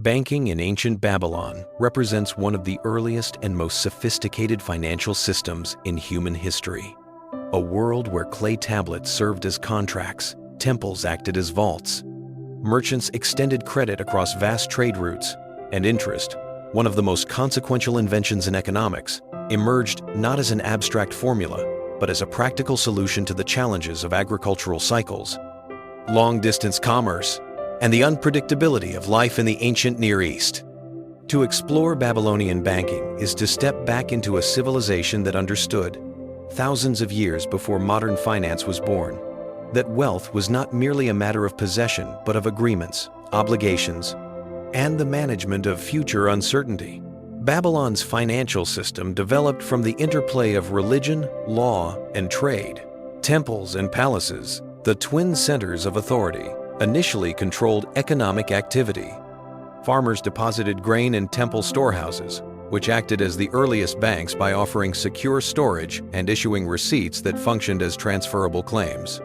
Banking in ancient Babylon represents one of the earliest and most sophisticated financial systems in human history. A world where clay tablets served as contracts, temples acted as vaults, merchants extended credit across vast trade routes, and interest, one of the most consequential inventions in economics, emerged not as an abstract formula, but as a practical solution to the challenges of agricultural cycles, long-distance commerce, and the unpredictability of life in the ancient Near East. To explore Babylonian banking is to step back into a civilization that understood, thousands of years before modern finance was born, that wealth was not merely a matter of possession but of agreements, obligations, and the management of future uncertainty. Babylon's financial system developed from the interplay of religion, law, and trade. Temples and palaces, the twin centers of authority, initially controlled economic activity. Farmers deposited grain in temple storehouses, which acted as the earliest banks by offering secure storage and issuing receipts that functioned as transferable claims.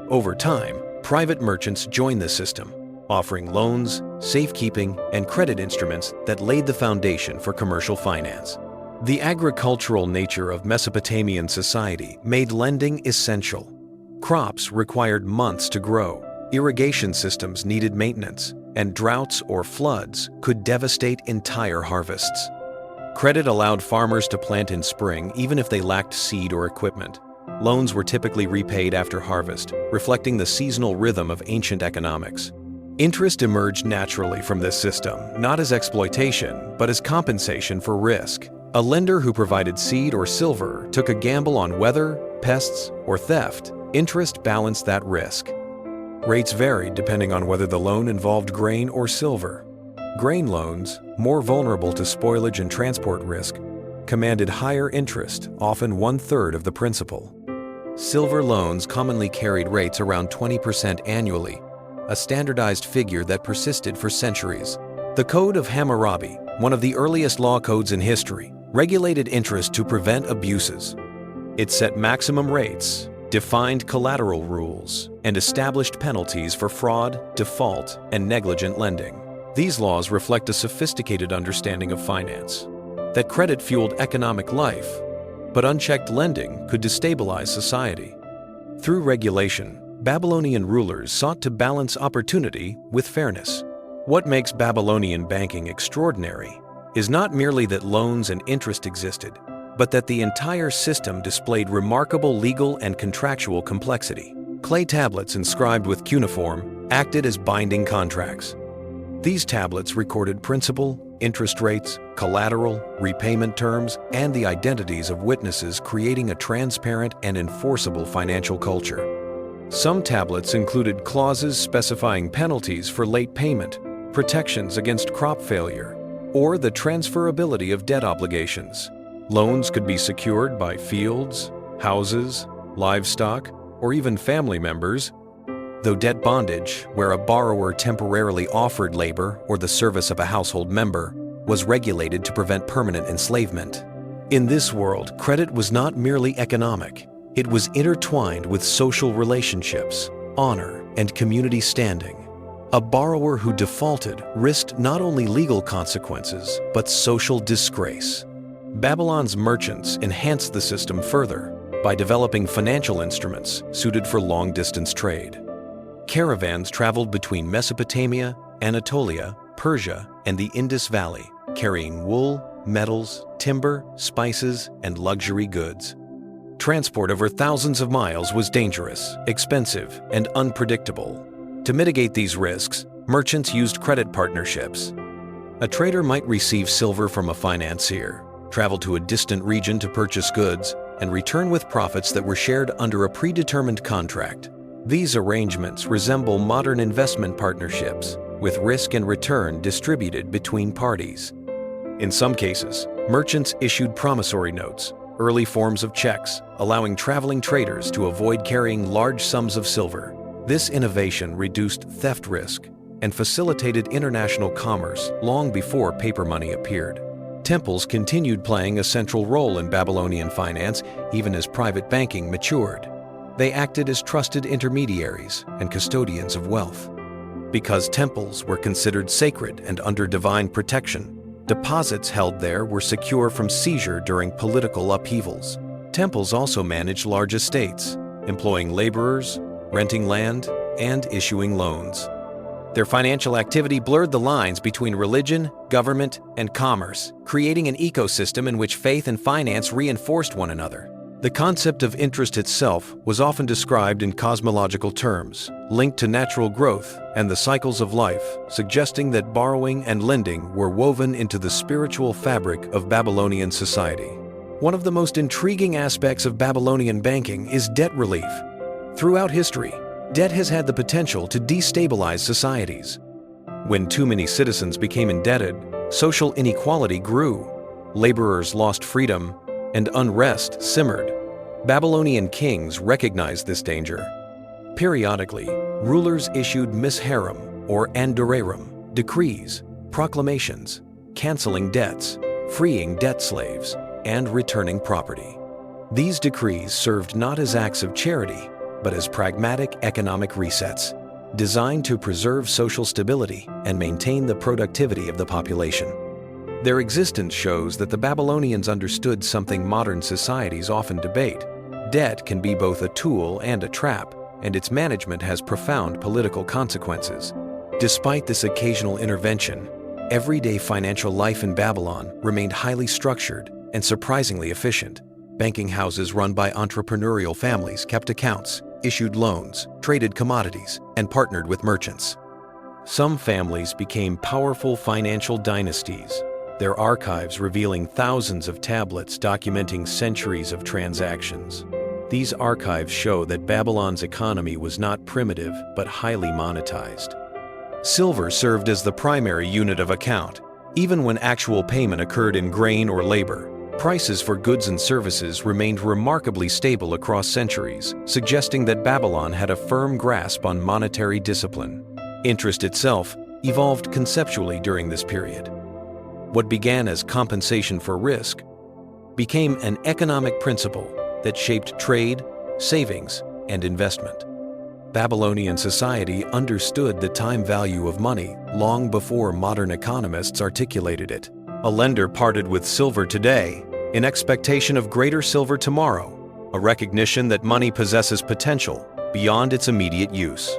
Over time, private merchants joined the system, offering loans, safekeeping, and credit instruments that laid the foundation for commercial finance. The agricultural nature of Mesopotamian society made lending essential. Crops required months to grow, irrigation systems needed maintenance, and droughts or floods could devastate entire harvests. Credit allowed farmers to plant in spring even if they lacked seed or equipment. Loans were typically repaid after harvest, reflecting the seasonal rhythm of ancient economics. Interest emerged naturally from this system, not as exploitation, but as compensation for risk. A lender who provided seed or silver took a gamble on weather, pests, or theft. Interest balanced that risk. Rates varied depending on whether the loan involved grain or silver. Grain loans, more vulnerable to spoilage and transport risk, commanded higher interest, often 1/3 of the principal. Silver loans commonly carried rates around 20% annually, a standardized figure that persisted for centuries. The Code of Hammurabi, one of the earliest law codes in history, regulated interest to prevent abuses. It set maximum rates, defined collateral rules, and established penalties for fraud, default, and negligent lending. These laws reflect a sophisticated understanding of finance, that credit fueled economic life, but unchecked lending could destabilize society. Through regulation, Babylonian rulers sought to balance opportunity with fairness. What makes Babylonian banking extraordinary is not merely that loans and interest existed, but that the entire system displayed remarkable legal and contractual complexity. Clay tablets inscribed with cuneiform acted as binding contracts. These tablets recorded principal, interest rates, collateral, repayment terms, and the identities of witnesses, creating a transparent and enforceable financial culture. Some tablets included clauses specifying penalties for late payment, protections against crop failure, or the transferability of debt obligations. Loans could be secured by fields, houses, livestock, or even family members, though debt bondage, where a borrower temporarily offered labor or the service of a household member, was regulated to prevent permanent enslavement. In this world, credit was not merely economic. It was intertwined with social relationships, honor, and community standing. A borrower who defaulted risked not only legal consequences, but social disgrace. Babylon's merchants enhanced the system further by developing financial instruments suited for long-distance trade. Caravans traveled between Mesopotamia, Anatolia, Persia, and the Indus Valley, carrying wool, metals, timber, spices, and luxury goods. Transport over thousands of miles was dangerous, expensive, and unpredictable. To mitigate these risks, merchants used credit partnerships. A trader might receive silver from a financier, travel to a distant region to purchase goods, and return with profits that were shared under a predetermined contract. These arrangements resemble modern investment partnerships, with risk and return distributed between parties. In some cases, merchants issued promissory notes, early forms of checks, allowing traveling traders to avoid carrying large sums of silver. This innovation reduced theft risk and facilitated international commerce long before paper money appeared. Temples continued playing a central role in Babylonian finance even as private banking matured. They acted as trusted intermediaries and custodians of wealth. Because temples were considered sacred and under divine protection, deposits held there were secure from seizure during political upheavals. Temples also managed large estates, employing laborers, renting land, and issuing loans. Their financial activity blurred the lines between religion, government, and commerce, creating an ecosystem in which faith and finance reinforced one another. The concept of interest itself was often described in cosmological terms, linked to natural growth and the cycles of life, suggesting that borrowing and lending were woven into the spiritual fabric of Babylonian society. One of the most intriguing aspects of Babylonian banking is debt relief. Throughout history, debt has had the potential to destabilize societies. When too many citizens became indebted, social inequality grew, laborers lost freedom, and unrest simmered. Babylonian kings recognized this danger. Periodically, rulers issued misharim or andorerum, decrees, proclamations, canceling debts, freeing debt slaves, and returning property. These decrees served not as acts of charity, but as pragmatic economic resets, designed to preserve social stability and maintain the productivity of the population. Their existence shows that the Babylonians understood something modern societies often debate. Debt can be both a tool and a trap, and its management has profound political consequences. Despite this occasional intervention, everyday financial life in Babylon remained highly structured and surprisingly efficient. Banking houses run by entrepreneurial families kept accounts, issued loans, traded commodities, and partnered with merchants. Some families became powerful financial dynasties, their archives revealing thousands of tablets documenting centuries of transactions. These archives show that Babylon's economy was not primitive but highly monetized. Silver served as the primary unit of account. Even when actual payment occurred in grain or labor, prices for goods and services remained remarkably stable across centuries, suggesting that Babylon had a firm grasp on monetary discipline. Interest itself evolved conceptually during this period. What began as compensation for risk became an economic principle that shaped trade, savings, and investment. Babylonian society understood the time value of money long before modern economists articulated it. A lender parted with silver today in expectation of greater silver tomorrow, a recognition that money possesses potential beyond its immediate use.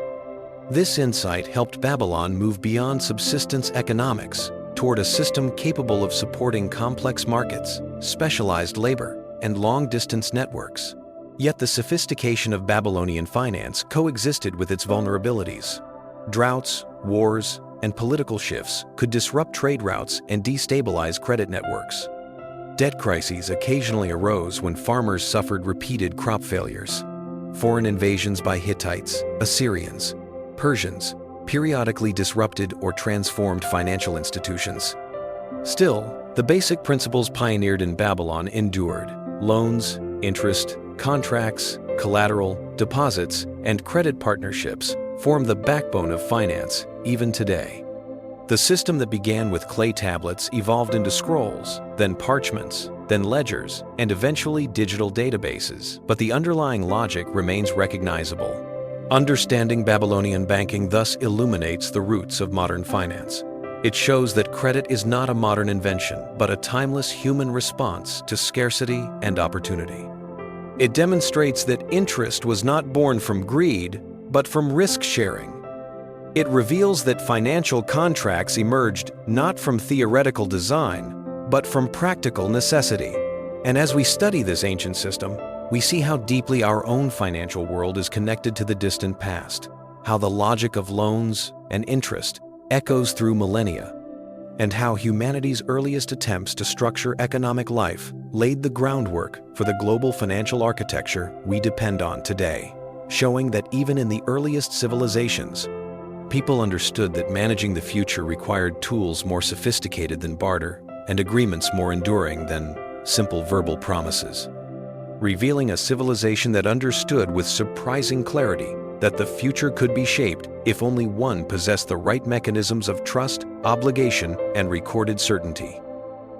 This insight helped Babylon move beyond subsistence economics toward a system capable of supporting complex markets, specialized labor, and long-distance networks. Yet the sophistication of Babylonian finance coexisted with its vulnerabilities. Droughts, wars, and political shifts could disrupt trade routes and destabilize credit networks. Debt crises occasionally arose when farmers suffered repeated crop failures. Foreign invasions by Hittites, Assyrians, Persians periodically disrupted or transformed financial institutions. Still, the basic principles pioneered in Babylon endured. Loans, interest, contracts, collateral, deposits, and credit partnerships form the backbone of finance even today. The system that began with clay tablets evolved into scrolls, then parchments, then ledgers, and eventually digital databases, but the underlying logic remains recognizable. Understanding Babylonian banking thus illuminates the roots of modern finance. It shows that credit is not a modern invention, but a timeless human response to scarcity and opportunity. It demonstrates that interest was not born from greed, but from risk-sharing. It reveals that financial contracts emerged not from theoretical design, but from practical necessity. And as we study this ancient system, we see how deeply our own financial world is connected to the distant past, how the logic of loans and interest echoes through millennia, and how humanity's earliest attempts to structure economic life laid the groundwork for the global financial architecture we depend on today, showing that even in the earliest civilizations, people understood that managing the future required tools more sophisticated than barter and agreements more enduring than simple verbal promises, revealing a civilization that understood with surprising clarity that the future could be shaped if only one possessed the right mechanisms of trust, obligation, and recorded certainty.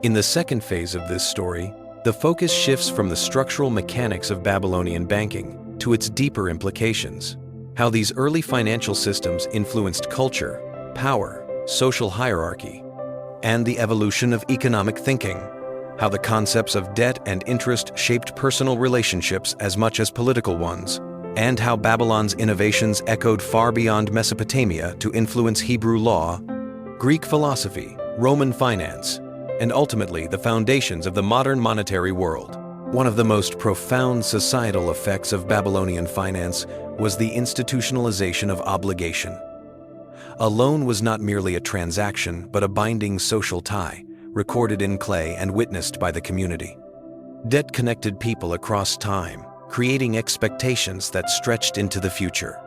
In the second phase of this story, the focus shifts from the structural mechanics of Babylonian banking to its deeper implications. How these early financial systems influenced culture, power, social hierarchy, and the evolution of economic thinking. How the concepts of debt and interest shaped personal relationships as much as political ones, and how Babylon's innovations echoed far beyond Mesopotamia to influence Hebrew law, Greek philosophy, Roman finance, and ultimately the foundations of the modern monetary world. One of the most profound societal effects of Babylonian finance was the institutionalization of obligation. A loan was not merely a transaction, but a binding social tie, recorded in clay and witnessed by the community. Debt connected people across time, creating expectations that stretched into the future.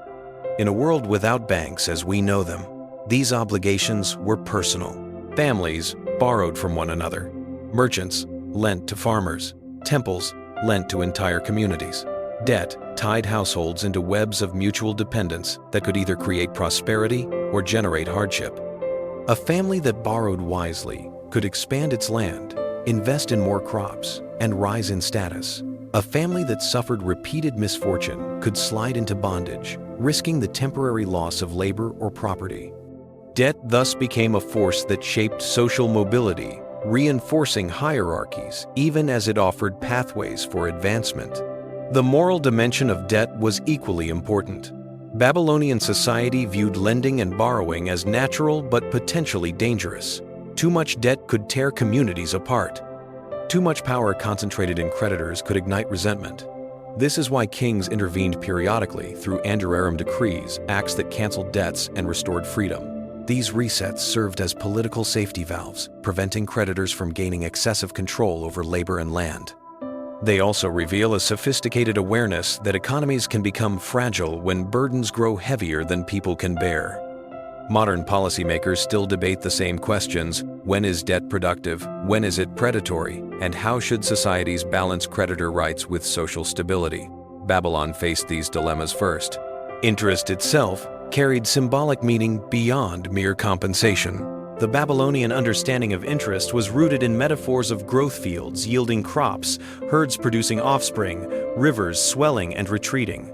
In a world without banks as we know them, these obligations were personal. Families borrowed from one another. Merchants lent to farmers. Temples lent to entire communities. Debt tied households into webs of mutual dependence that could either create prosperity or generate hardship. A family that borrowed wisely could expand its land, invest in more crops, and rise in status. A family that suffered repeated misfortune could slide into bondage, risking the temporary loss of labor or property. Debt thus became a force that shaped social mobility, reinforcing hierarchies even as it offered pathways for advancement. The moral dimension of debt was equally important. Babylonian society viewed lending and borrowing as natural but potentially dangerous. Too much debt could tear communities apart. Too much power concentrated in creditors could ignite resentment. This is why kings intervened periodically through Andrearum decrees, acts that canceled debts and restored freedom. These resets served as political safety valves, preventing creditors from gaining excessive control over labor and land. They also reveal a sophisticated awareness that economies can become fragile when burdens grow heavier than people can bear. Modern policymakers still debate the same questions: when is debt productive, when is it predatory, and how should societies balance creditor rights with social stability? Babylon faced these dilemmas first. Interest itself carried symbolic meaning beyond mere compensation. The Babylonian understanding of interest was rooted in metaphors of growth fields yielding crops, herds producing offspring, rivers swelling and retreating.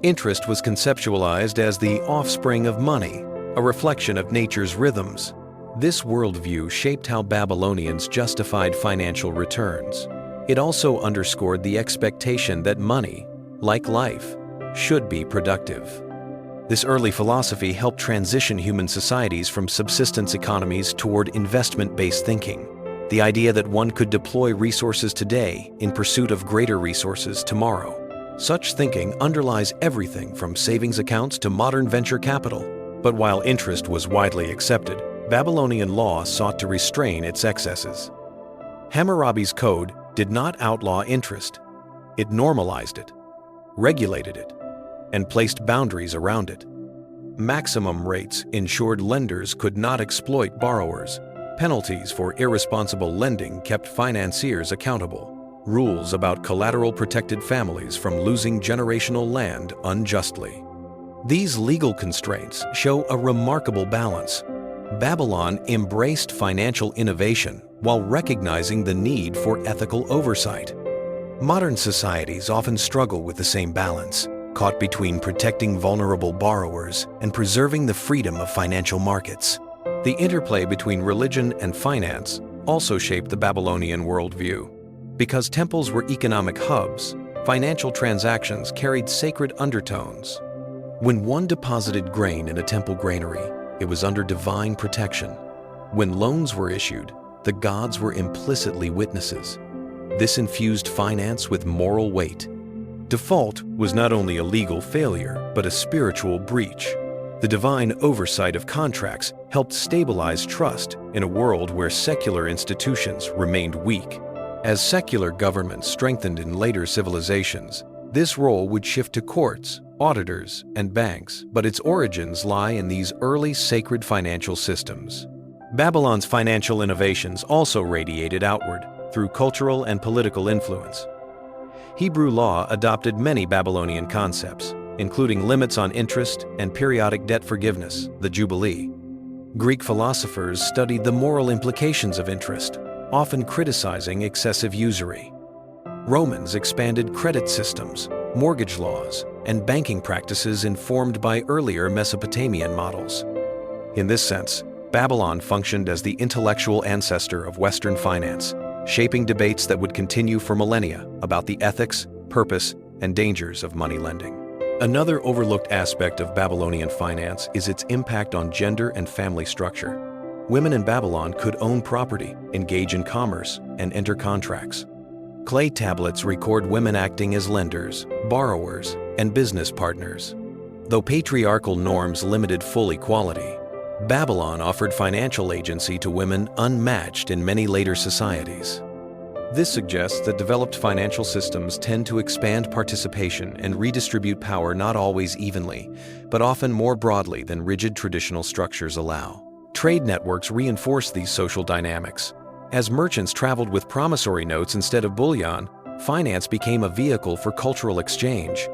Interest was conceptualized as the offspring of money, a reflection of nature's rhythms. This worldview shaped how Babylonians justified financial returns. It also underscored the expectation that money, like life, should be productive. This early philosophy helped transition human societies from subsistence economies toward investment-based thinking. The idea that one could deploy resources today in pursuit of greater resources tomorrow. Such thinking underlies everything from savings accounts to modern venture capital. But while interest was widely accepted, Babylonian law sought to restrain its excesses. Hammurabi's code did not outlaw interest. It normalized it, regulated it, and placed boundaries around it. Maximum rates ensured lenders could not exploit borrowers. Penalties for irresponsible lending kept financiers accountable. Rules about collateral protected families from losing generational land unjustly. These legal constraints show a remarkable balance. Babylon embraced financial innovation while recognizing the need for ethical oversight. Modern societies often struggle with the same balance, caught between protecting vulnerable borrowers and preserving the freedom of financial markets. The interplay between religion and finance also shaped the Babylonian worldview. Because temples were economic hubs, financial transactions carried sacred undertones. When one deposited grain in a temple granary, it was under divine protection. When loans were issued, the gods were implicitly witnesses. This infused finance with moral weight. Default was not only a legal failure, but a spiritual breach. The divine oversight of contracts helped stabilize trust in a world where secular institutions remained weak. As secular governments strengthened in later civilizations, this role would shift to courts, auditors, and banks, but its origins lie in these early sacred financial systems. Babylon's financial innovations also radiated outward through cultural and political influence. Hebrew law adopted many Babylonian concepts, including limits on interest and periodic debt forgiveness, the Jubilee. Greek philosophers studied the moral implications of interest, often criticizing excessive usury. Romans expanded credit systems, mortgage laws, and banking practices informed by earlier Mesopotamian models. In this sense, Babylon functioned as the intellectual ancestor of Western finance, shaping debates that would continue for millennia about the ethics, purpose, and dangers of money lending. Another overlooked aspect of Babylonian finance is its impact on gender and family structure. Women in Babylon could own property, engage in commerce, and enter contracts. Clay tablets record women acting as lenders, borrowers, and business partners. Though patriarchal norms limited full equality, Babylon offered financial agency to women unmatched in many later societies. This suggests that developed financial systems tend to expand participation and redistribute power not always evenly, but often more broadly than rigid traditional structures allow. Trade networks reinforce these social dynamics. As merchants traveled with promissory notes instead of bullion, finance became a vehicle for cultural exchange.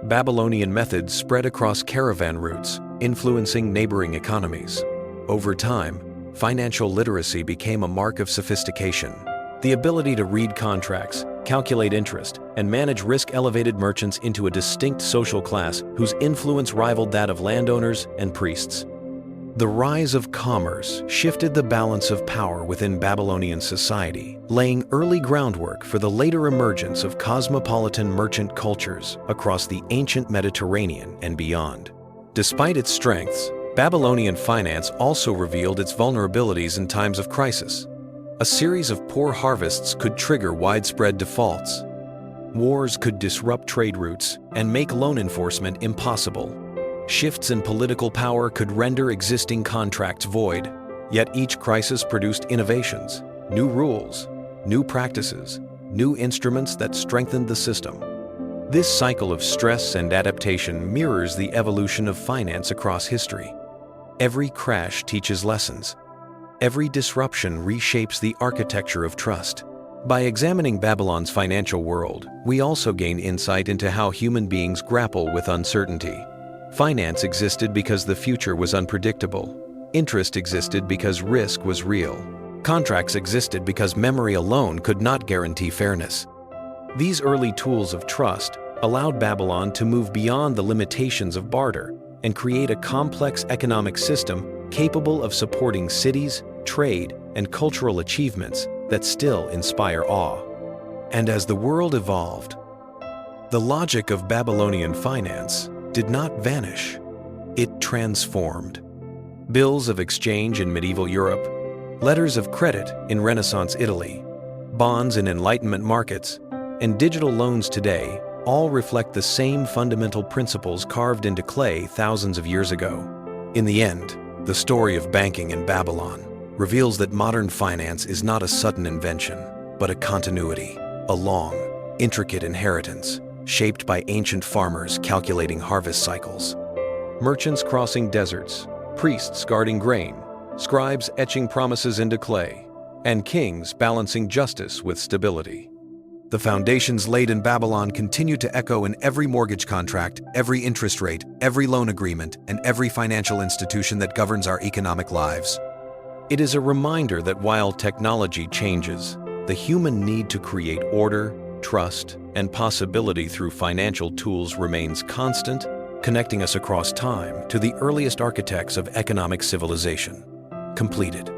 Babylonian methods spread across caravan routes, influencing neighboring economies. Over time, financial literacy became a mark of sophistication. The ability to read contracts, calculate interest, and manage risk elevated merchants into a distinct social class whose influence rivaled that of landowners and priests. The rise of commerce shifted the balance of power within Babylonian society, laying early groundwork for the later emergence of cosmopolitan merchant cultures across the ancient Mediterranean and beyond. Despite its strengths, Babylonian finance also revealed its vulnerabilities in times of crisis. A series of poor harvests could trigger widespread defaults. Wars could disrupt trade routes and make loan enforcement impossible. Shifts in political power could render existing contracts void, yet each crisis produced innovations, new rules, new practices, new instruments that strengthened the system. This cycle of stress and adaptation mirrors the evolution of finance across history. Every crash teaches lessons. Every disruption reshapes the architecture of trust. By examining Babylon's financial world, we also gain insight into how human beings grapple with uncertainty. Finance existed because the future was unpredictable. Interest existed because risk was real. Contracts existed because memory alone could not guarantee fairness. These early tools of trust allowed Babylon to move beyond the limitations of barter and create a complex economic system capable of supporting cities, trade, and cultural achievements that still inspire awe. And as the world evolved, the logic of Babylonian finance did not vanish. It transformed. Bills of exchange in medieval Europe, letters of credit in Renaissance Italy, bonds in Enlightenment markets, and digital loans today all reflect the same fundamental principles carved into clay thousands of years ago. In the end, the story of banking in Babylon reveals that modern finance is not a sudden invention, but a continuity, a long, intricate inheritance shaped by ancient farmers calculating harvest cycles, merchants crossing deserts, priests guarding grain, scribes etching promises into clay, and kings balancing justice with stability. The foundations laid in Babylon continue to echo in every mortgage contract, every interest rate, every loan agreement, and every financial institution that governs our economic lives. It is a reminder that while technology changes, the human need to create order, trust, and possibility through financial tools remains constant, connecting us across time to the earliest architects of economic civilization. Completed.